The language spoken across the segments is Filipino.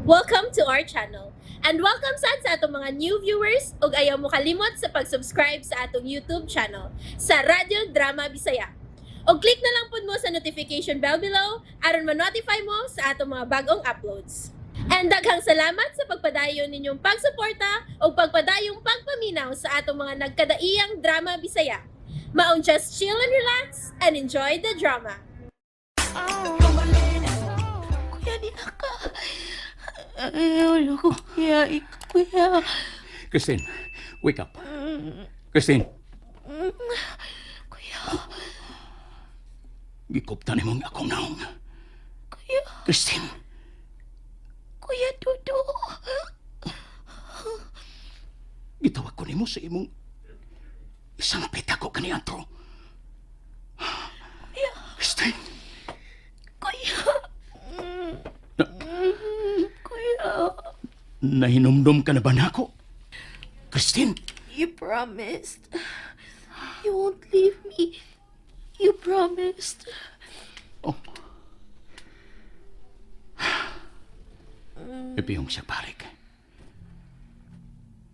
Welcome to our channel. And welcome sa atong mga new viewers ug ayaw mo kalimot sa pag-subscribe sa atong YouTube channel sa Radio Drama Bisaya. O click na lang pud mo sa notification bell below aron ma-notify mo sa atong mga bagong uploads. And daghang salamat sa pagpadayon ninyong pagsuporta o pagpadayong pagpaminaw sa atong mga nagkadaiyang Drama Bisaya. Maong just chill and relax and enjoy the drama. Kuya, di na ka. Wala ko, kuya. Kuya. Christine, wake up. Christine, Kuya. gikuptan ni mong akong naong. Kuya. Christine, Kuya Dudu. gitawag ko nimo sa imong isang pita ko kaniadto. Kuya. Christine, Kuya. Na- Kuya. nahinumdum ka na ba nako? Christine, You promised. You won't leave me. You promised. oh. Ipiyong siya balik.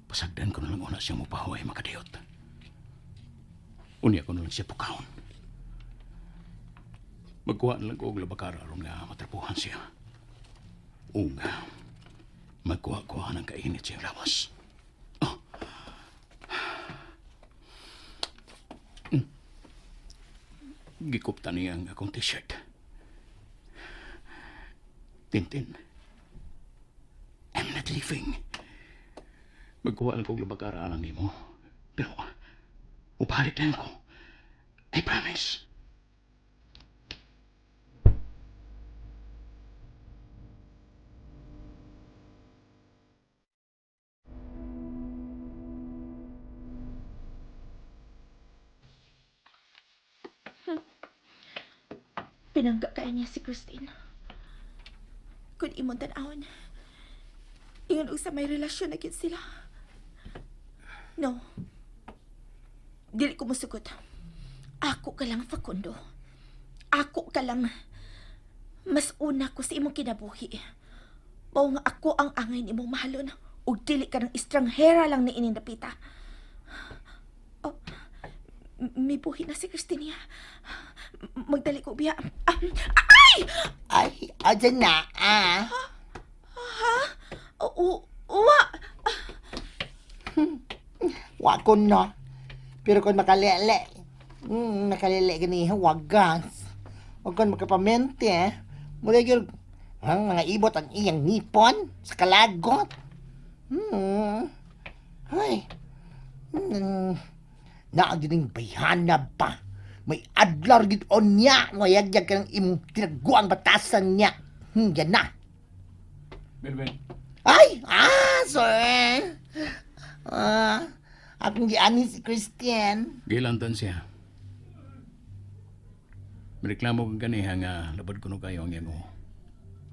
Pasagdan ko na lang una siyang mupahuay makadiyot. Unya ko na lang siya pukahon. Magkuha na lang ko og labakara aron nga matrapuhan siya. Unga, magkuha-kuha ng kainit siya lawas. Oh. Gikupta niya ang akong t-shirt. Tintin, I'm not leaving. Magkuha lang kong labakara lang nimo. Pero, upalit na ko. I promise. Pinangga kaya niya si Christine. Kung imong tan-awon, ingon og sa may relasyon na gyud sila. No. Dili ko musugot. Ako ka lang, Facundo. Ako ka lang. Mas una ko sa imong kinabuhi. Mao nga ako ang angay nimong mahalon. Ug dili ka ng estranghera lang ni inindapita. Oh, may buhi na si Christine. Magdali ko biya. Ay! Ay, ayan na, Uwa! Wa ko no. Pero kung makalele, nakalele gani, wagas. O kung makapamente, mula yung ang mga ibot ang iyang nipon sa kalagot. Ay, naagin ng bayhana pa. May adlar gid on niya. Ngayagyag ka ng imong tinaguang batasan niya. Yan na. Ben. Ay! Sir! Akong giani si Christian. Gilantan siya. Mereklamo kang ganiha nga labad ko no kayo ang imo.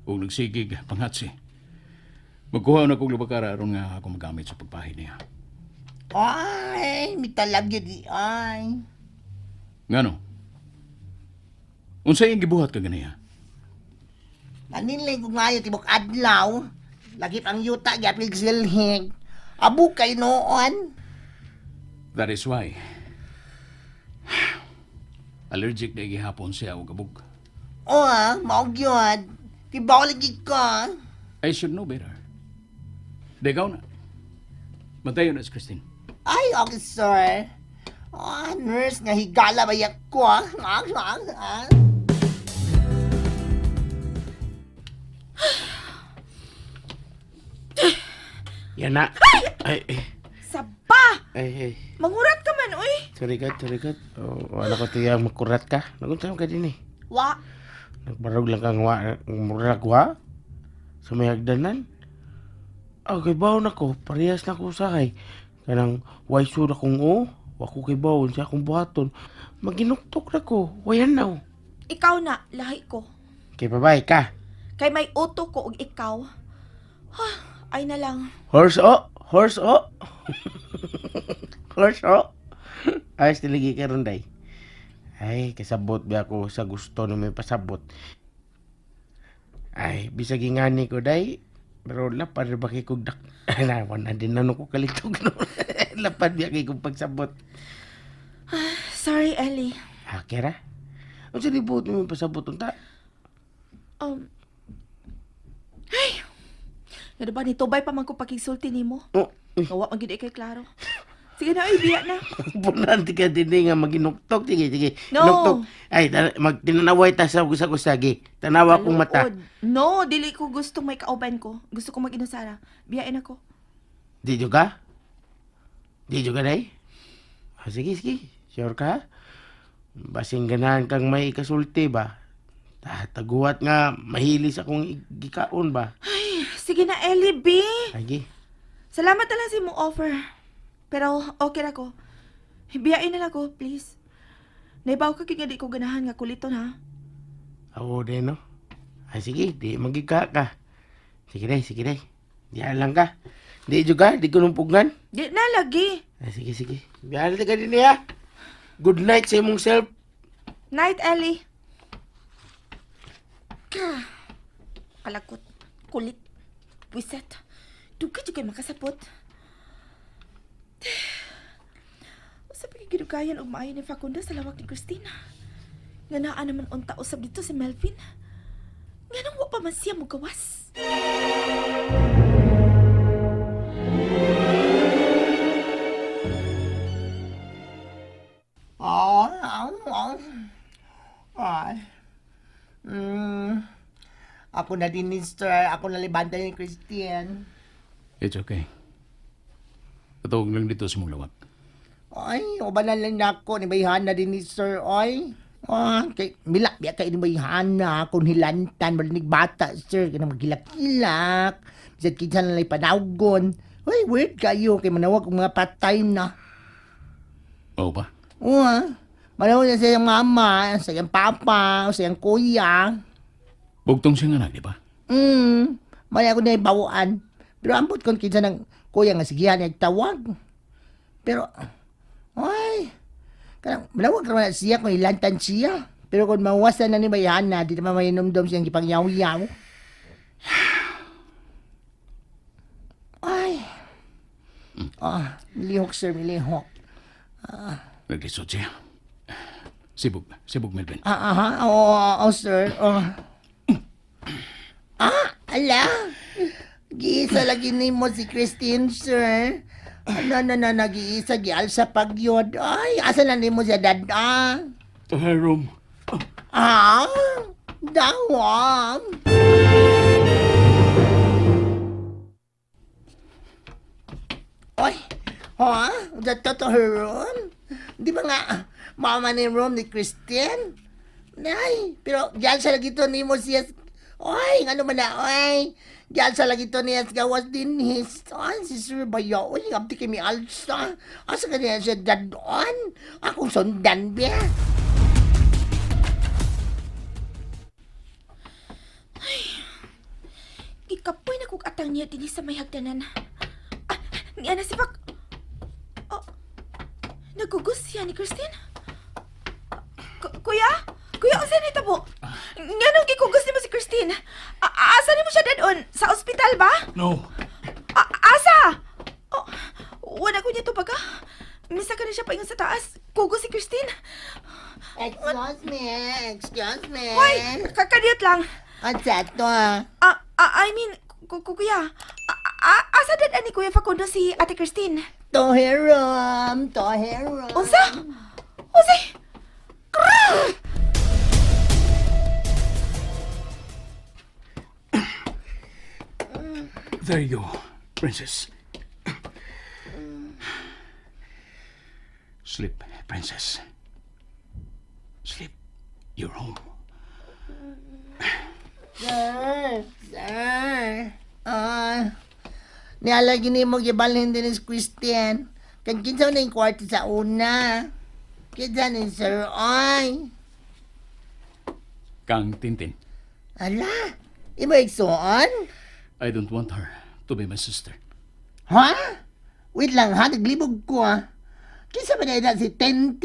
Kung nagsigig, panghatsi. Magkuha na kong labakara aron nga ako magamit sa pagpahid niya. Ay, mitalag yun di ay. Ngano? Unsay ang gibuhat ka ganiha? Naninlay ko ngayon tibok adlaw. Lagip ang yuta, yapil silhig. Abo kay noon. That is why. Allergic na gihapon siya o kabog. Maog yun. Tibaw lagi ka. I should know better. Degaw na. Matayo na si Christine. Ay, okay, sir. Nurse nga higala ba yak ko, Yan na. Ay, Saba! ay. Mangurat ka man, uy! Sarikat. Wala ko tiyang makurat ka. Nagunta ka din eh. Wa! Nagbarog lang kang murag wa? Sa may hagdanan? Okay, baon ako. Parehas na ko usahay. Kanang, way sura kong o. Wako kay baon siya akong buhaton. Maginuktok na ko. Wayan na. Ikaw na, lahi ko. Kay babay ka. Kay may uto ko ug ikaw. Ay na lang. Horse o. Horse o. Horse o. Ayos tiligi ka ron, day. Ay, kasabot ba ako sa gusto na may pasabot. Ay, bisag ingani ko, day. Pero lapad ba kay kong dak... Nawan na din na ko kalitog. No? Lapad ba kay kong pagsabot. Sorry, Ellie. Kira? Ang salibot mo yung pasabot unta? Ay! Nga ba, nitubay pa man ko pakisulti ni mo. Oh, Kawa man gid kay klaro. Sige na, ay, biya na. punanti ka din nga maginuktok. Sige. No. Nuktok. Ay, tinanaway ta sa kusagi. Tanawa kong mata. Kaluod. No, dili ko gusto may kauban ko. Gusto ko mag-inusara. Biyain ako. Di juga? Di juga, day? Sige. Sure ka? Basing ganahan kang may kasulti ba? Taguat nga, mahilis akong gikaon ba? Ay, sige na, Ellie, B. Lagi. Salamat na lang sa mong offer. Pero okay na ko. Biyain na lang ko, please. Naibaw ka kaya di ko ganahan nga kuliton, ha? Oo, din, no? Ay, sige, di magika ka. Sige, day. Diyan lang ka. Di juga, di ko numpugan. Di na lagi. Ay, sige. Biyan na ka din niya. Good night sa imong self. Night, Ellie. Kalakot. Kulit. Puiset. Duga juga makasapot. Usap yung ginugayan o maayon ni Facunda sa lawak ni Christina. Nga naa naman unta usap dito si Melvin. Nga nang wa pa man siya mo gawas. Ay. Ako na din, mister. Ako na libanda ni Christian. It's okay. Katawag lang dito sa mong lawak. Ay, ubanan lang na ako. Ni bayhan na din ni sir. Ay. Kay milak biya kay ni bayhan na. Kung hilantan, malinig bata, sir. Kaya magilak-ilak. Bisat kita na lang panawgon. Ay, weird kayo. Kay manawag kong mga part-time na. Oo ba? Manawag na sa iyang mama, sa iyang papa, sa iyang kuya. Bugtong siyang anak, di ba? Mali ako na ibawaan. Pero ambot kung kinsa ng kuya nga sigihan nagtawag. Pero, ay, kanang malawag naman na siya kung ilantan siya. Pero kung mawasan na ni bayan na, di naman may numdum siyang ipangyaw-yaw. Ay. Milihok sir, milihok. Naglisod siya. Sibog Melvin. Oo, sir. Ala. Giisa lagi ni mo si Christine, sir. Nag-iisa, gial sa pagyod. Ay, asa na ni mo siya, dada? Taharom. Dawam. Ay, Dato to her room? Di ba nga, mama ni room ni Christine? Nay, pero diyan sa lagi to ni mo siya. Ay, ano man na, ay. Diyan sa lagi to niya gawas din his. Ay, si Sir Bayo. Ay, abdi kami alsa. Asa ka niya siya dadon? Akong sundan biya. Ikapoy na kong atang niya din sa may hagdanan. Niya na si Pak. Nagugos siya ni Christine? Kuya? Kuya, asa ni tabo? Nga nung gikugos ni mo si Christine? Asa ni mo siya dadon? Sa ospital ba? No. Asa? Wala ko niya to baga. Misa ka na siya paingon sa taas. Kugos si Christine. Excuse me. Hoy, kakadiyot lang. Ang sato I mean, kuya. Asa dad ani Kuya Facundo si Ate Christine? Toheram. Unsa? Unsa? There you go, princess. Sleep, princess. Sleep. You're home. Sir. Nialagi ni mo gibalhin din ni Christian. Kag kinsa na yung kwarto sa una. Kinsa ni Sir Oy. Kang Tintin. Ala, iba igsoon? I don't want her to be my sister. Ha? Wait lang ha, naglibog ko ha. Kinsa ba na si Tintin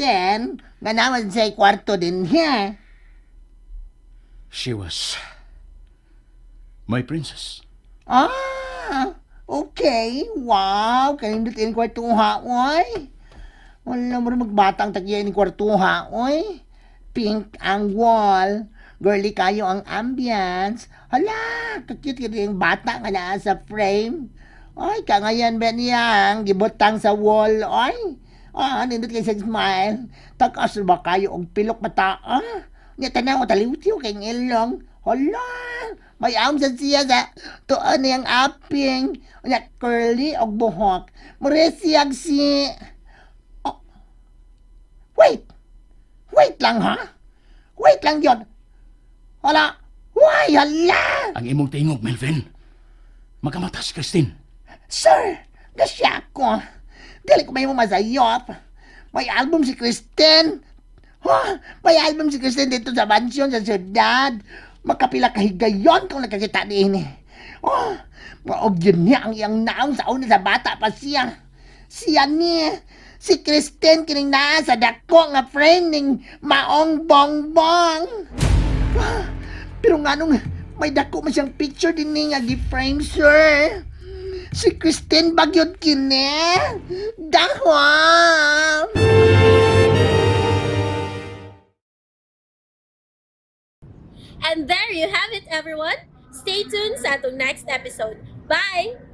nga naman sa kwarto din niya? She was my princess. Ah, Okay, wow, kanindot yung kwartuha, oy. Wala mo rin magbatang tagya yung kwartuha, oy. Pink ang wall, girly kayo ang ambience. Hala, kakit yung bata nga na sa frame. Ay, kangayan ba niyang gibutang sa wall, oy. Nindot kayo sa smile. Takas ba kayo og pilok mata, Nya tanaw taliw-tiw kay ilong. Hala, may am sa siya sa tuon niyang aping. Nya curly og buhok. Mure siyag si... Oh. Wait! Wait lang, ha? Wait lang yun. Hala, why, hala! Ang imong tingog, Melvin. Magkamatas, Christine. Sir, nasya ko. Dili ko may masayop. May album si Kristen. May album si Kristen dito sa mansyon sa syudad. Makapila kahigayon kung nakakita din eh. Maog yun niya ang iyang naong sa una sa bata pa siya. Siya ni, si Kristen kining naa sa dako nga friend ning maong bongbong. Pero nga nung may dako man siyang picture din niya gi-frame, sir. Si Kristen bagyod kini. Dahon! And there you have it, everyone. Stay tuned sa atong next episode. Bye!